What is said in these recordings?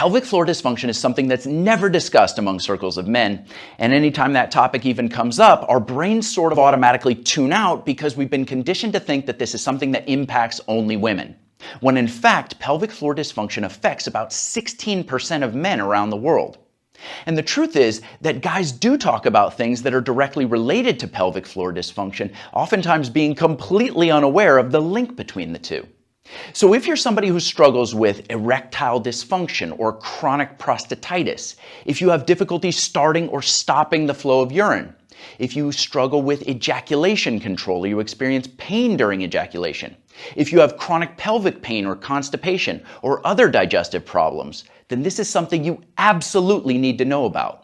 Pelvic floor dysfunction is something that's never discussed among circles of men, and anytime that topic even comes up, our brains sort of automatically tune out because we've been conditioned to think that this is something that impacts only women, when in fact, pelvic floor dysfunction affects about 16% of men around the world. And the truth is that guys do talk about things that are directly related to pelvic floor dysfunction, oftentimes being completely unaware of the link between the two. So if you're somebody who struggles with erectile dysfunction or chronic prostatitis, if you have difficulty starting or stopping the flow of urine, if you struggle with ejaculation control or you experience pain during ejaculation, if you have chronic pelvic pain or constipation or other digestive problems, then this is something you absolutely need to know about.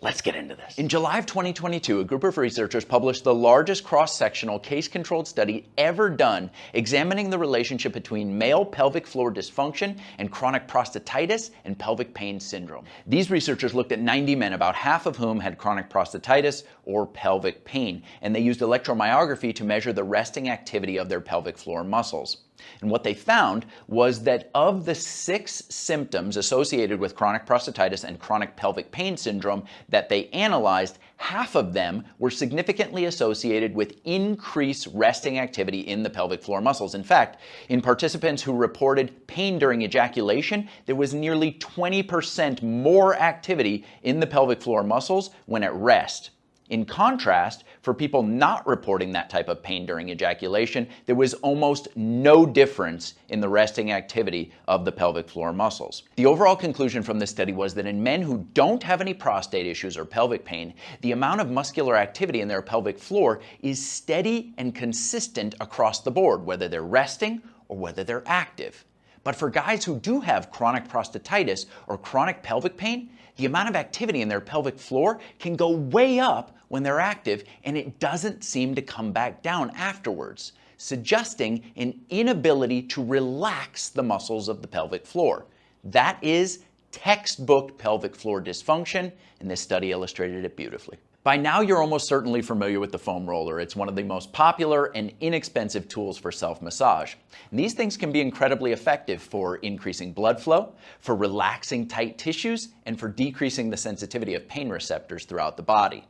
Let's get into this. In July of 2022, a group of researchers published the largest cross-sectional case-controlled study ever done examining the relationship between male pelvic floor dysfunction and chronic prostatitis and pelvic pain syndrome. These researchers looked at 90 men, about half of whom had chronic prostatitis or pelvic pain, and they used electromyography to measure the resting activity of their pelvic floor muscles. And what they found was that of the 6 symptoms associated with chronic prostatitis and chronic pelvic pain syndrome that they analyzed, half of them were significantly associated with increased resting activity in the pelvic floor muscles. In fact, in participants who reported pain during ejaculation, there was nearly 20% more activity in the pelvic floor muscles when at rest. In contrast, for people not reporting that type of pain during ejaculation, there was almost no difference in the resting activity of the pelvic floor muscles. The overall conclusion from this study was that in men who don't have any prostate issues or pelvic pain, the amount of muscular activity in their pelvic floor is steady and consistent across the board, whether they're resting or whether they're active. But for guys who do have chronic prostatitis or chronic pelvic pain, the amount of activity in their pelvic floor can go way up when they're active, and it doesn't seem to come back down afterwards, suggesting an inability to relax the muscles of the pelvic floor. That is textbook pelvic floor dysfunction, and this study illustrated it beautifully. By now, you're almost certainly familiar with the foam roller. It's one of the most popular and inexpensive tools for self-massage. And these things can be incredibly effective for increasing blood flow, for relaxing tight tissues, and for decreasing the sensitivity of pain receptors throughout the body.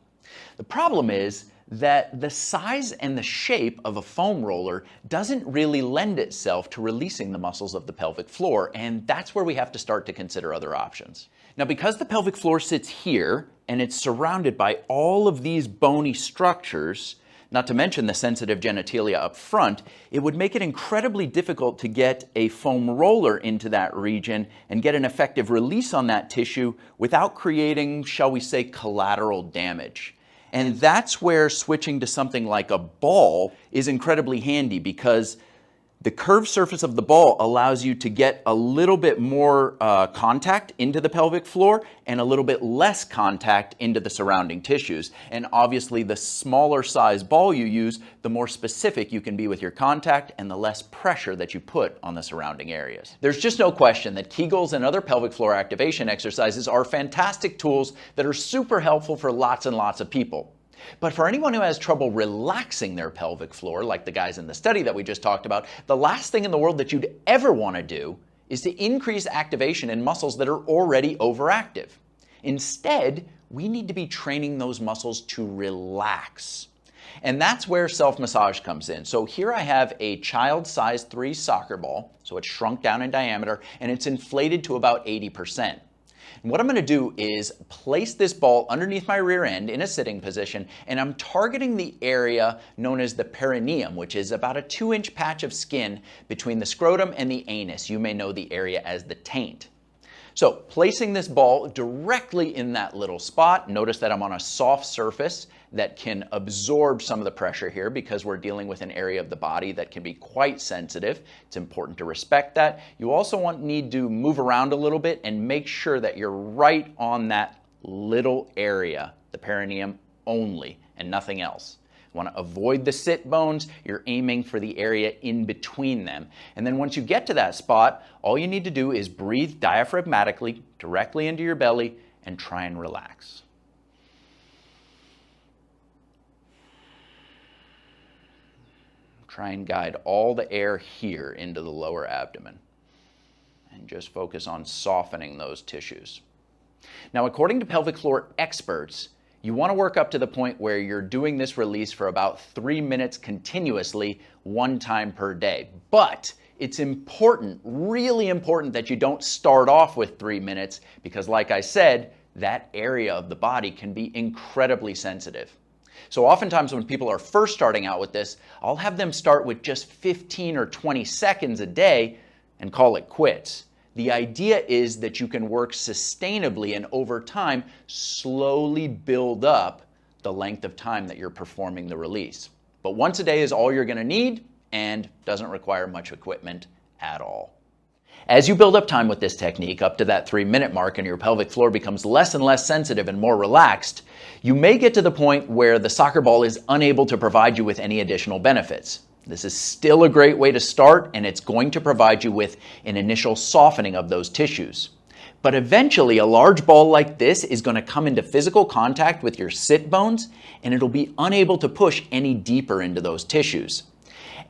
The problem is that the size and the shape of a foam roller doesn't really lend itself to releasing the muscles of the pelvic floor, and that's where we have to start to consider other options. Now, because the pelvic floor sits here and it's surrounded by all of these bony structures, not to mention the sensitive genitalia up front, it would make it incredibly difficult to get a foam roller into that region and get an effective release on that tissue without creating, shall we say, collateral damage. And that's where switching to something like a ball is incredibly handy, because the curved surface of the ball allows you to get a little bit more contact into the pelvic floor and a little bit less contact into the surrounding tissues. And obviously, the smaller size ball you use, the more specific you can be with your contact and the less pressure that you put on the surrounding areas. There's just no question that Kegels and other pelvic floor activation exercises are fantastic tools that are super helpful for lots and lots of people. But for anyone who has trouble relaxing their pelvic floor, like the guys in the study that we just talked about, the last thing in the world that you'd ever want to do is to increase activation in muscles that are already overactive. Instead, we need to be training those muscles to relax. And that's where self-massage comes in. So here I have a child size 3 soccer ball, so it's shrunk down in diameter, and it's inflated to about 80%. And what I'm going to do is place this ball underneath my rear end in a sitting position, and I'm targeting the area known as the perineum, which is about a 2-inch patch of skin between the scrotum and the anus. You may know the area as the taint. So placing this ball directly in that little spot, notice that I'm on a soft surface that can absorb some of the pressure here because we're dealing with an area of the body that can be quite sensitive. It's important to respect that. You also need to move around a little bit and make sure that you're right on that little area, the perineum only, and nothing else. You want to avoid the sit bones. You're aiming for the area in between them. And then once you get to that spot, all you need to do is breathe diaphragmatically directly into your belly and try and relax. Try and guide all the air here into the lower abdomen. and just focus on softening those tissues. Now, according to pelvic floor experts, you want to work up to the point where you're doing this release for about 3 minutes continuously, 1 time per day. But it's important, really important, that you don't start off with 3 minutes because, like I said, that area of the body can be incredibly sensitive. So oftentimes when people are first starting out with this, I'll have them start with just 15 or 20 seconds a day and call it quits. The idea is that you can work sustainably and over time slowly build up the length of time that you're performing the release. But once a day is all you're going to need and doesn't require much equipment at all. As you build up time with this technique up to that 3-minute mark and your pelvic floor becomes less and less sensitive and more relaxed, you may get to the point where the soccer ball is unable to provide you with any additional benefits. This is still a great way to start, and it's going to provide you with an initial softening of those tissues. But eventually, a large ball like this is going to come into physical contact with your sit bones, and it'll be unable to push any deeper into those tissues.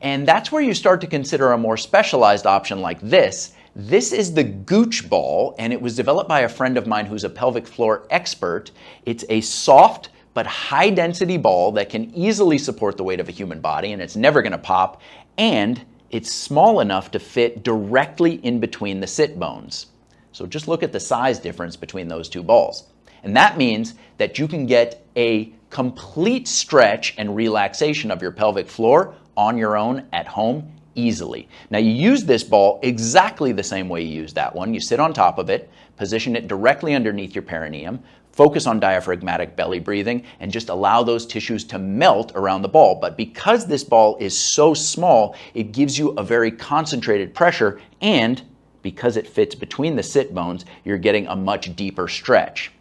And that's where you start to consider a more specialized option like this. This is the Gooch ball, and it was developed by a friend of mine who's a pelvic floor expert. It's a soft but high-density ball that can easily support the weight of a human body, and it's never going to pop, and it's small enough to fit directly in between the sit bones. So just look at the size difference between those two balls. And that means that you can get a complete stretch and relaxation of your pelvic floor on your own at home easily. Now, you use this ball exactly the same way you use that one. You sit on top of it, position it directly underneath your perineum, focus on diaphragmatic belly breathing, and just allow those tissues to melt around the ball. But because this ball is so small, it gives you a very concentrated pressure, and because it fits between the sit bones, you're getting a much deeper stretch.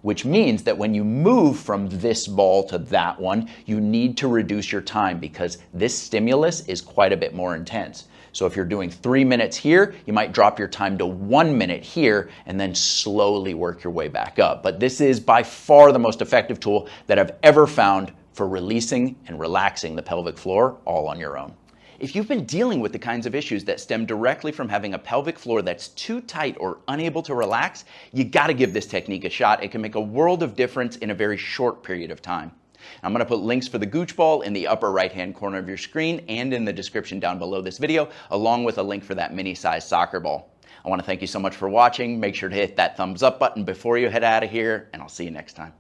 Which means that when you move from this ball to that one, you need to reduce your time because this stimulus is quite a bit more intense. So if you're doing 3 minutes here, you might drop your time to 1 minute here and then slowly work your way back up. But this is by far the most effective tool that I've ever found for releasing and relaxing the pelvic floor all on your own. If you've been dealing with the kinds of issues that stem directly from having a pelvic floor that's too tight or unable to relax, you got to give this technique a shot. It can make a world of difference in a very short period of time. I'm going to put links for the Gooch ball in the upper right-hand corner of your screen and in the description down below this video, along with a link for that mini-sized soccer ball. I want to thank you so much for watching. Make sure to hit that thumbs up button before you head out of here, and I'll see you next time.